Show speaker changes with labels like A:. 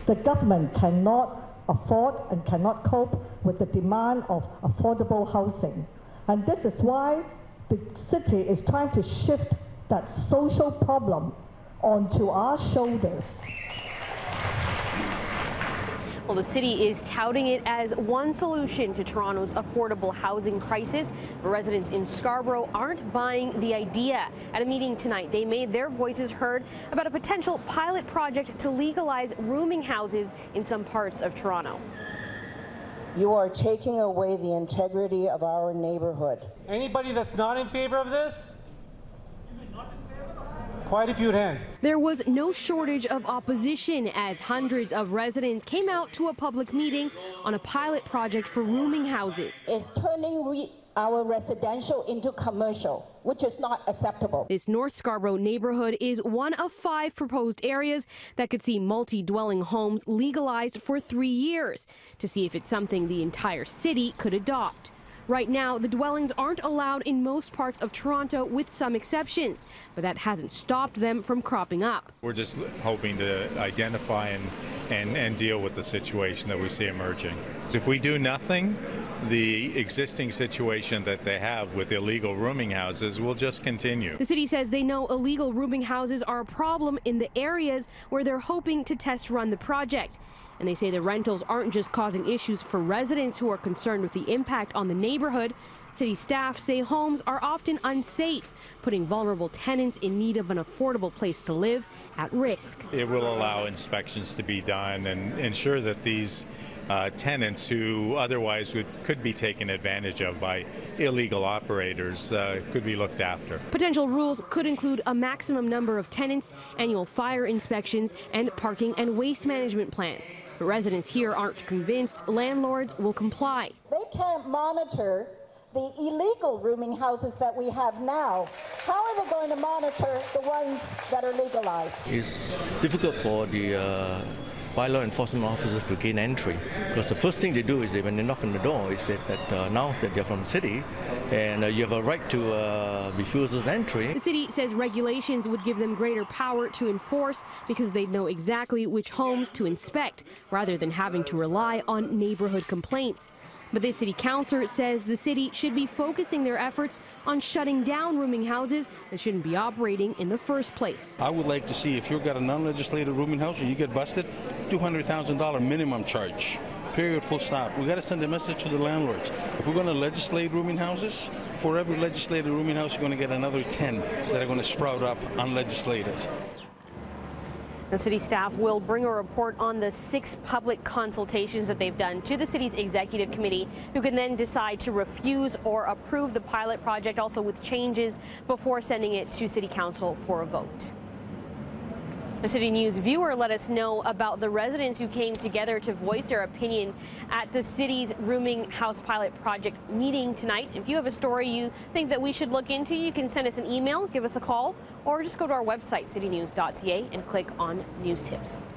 A: The government cannot afford and cannot cope with the demand of affordable housing. And this is why the city is trying to shift that social problem onto our shoulders.
B: Well, the city is touting it as one solution to Toronto's affordable housing crisis. But residents in Scarborough aren't buying the idea. At a meeting tonight, they made their voices heard about a potential pilot project to legalize rooming houses in some parts of Toronto.
C: You are taking away the integrity of our neighborhood.
D: Anybody that's not in favor of this? Quite a few hands.
B: There was no shortage of opposition as hundreds of residents came out to a public meeting on a pilot project for rooming houses.
C: It's turning our residential into commercial, which is not acceptable.
B: This North Scarborough neighborhood is one of 5 proposed areas that could see multi-dwelling homes legalized for 3 years to see if it's something the entire city could adopt. Right now, the dwellings aren't allowed in most parts of Toronto, with some exceptions, but that hasn't stopped them from cropping up.
E: We're just hoping to identify and deal with the situation that we see emerging. If we do nothing, the existing situation that they have with illegal rooming houses will just continue.
B: The city says they know illegal rooming houses are a problem in the areas where they're hoping to test run the project. And they say the rentals aren't just causing issues for residents who are concerned with the impact on the neighborhood. City staff say homes are often unsafe, putting vulnerable tenants in need of an affordable place to live at risk.
E: It will allow inspections to be done and ensure that these tenants who otherwise could be taken advantage of by illegal operators could be looked after.
B: Potential rules could include a maximum number of tenants, annual fire inspections, and parking and waste management plans. But residents here aren't convinced landlords will comply.
C: They can't monitor the illegal rooming houses that we have now. How are they going to monitor the ones that are legalized?
F: It's difficult for the bylaw enforcement officers to gain entry, because the first thing they do is when they knock on the door is that announce that they're from the city and you have a right to refuse this entry.
B: The city says regulations would give them greater power to enforce because they'd know exactly which homes to inspect rather than having to rely on neighborhood complaints. But this city councillor says the city should be focusing their efforts on shutting down rooming houses that shouldn't be operating in the first place.
G: I would like to see, if you've got a non-legislated rooming house and you get busted, $200,000 minimum charge. Period, full stop. We got to send a message to the landlords. If we're going to legislate rooming houses, for every legislated rooming house, you're going to get another 10 that are going to sprout up unlegislated.
B: The city staff will bring a report on the 6 public consultations that they've done to the city's executive committee, who can then decide to refuse or approve the pilot project, also with changes, before sending it to City Council for a vote. A City News viewer let us know about the residents who came together to voice their opinion at the city's rooming house pilot project meeting tonight. If you have a story you think that we should look into, you can send us an email, give us a call, or just go to our website, citynews.ca, and click on News Tips.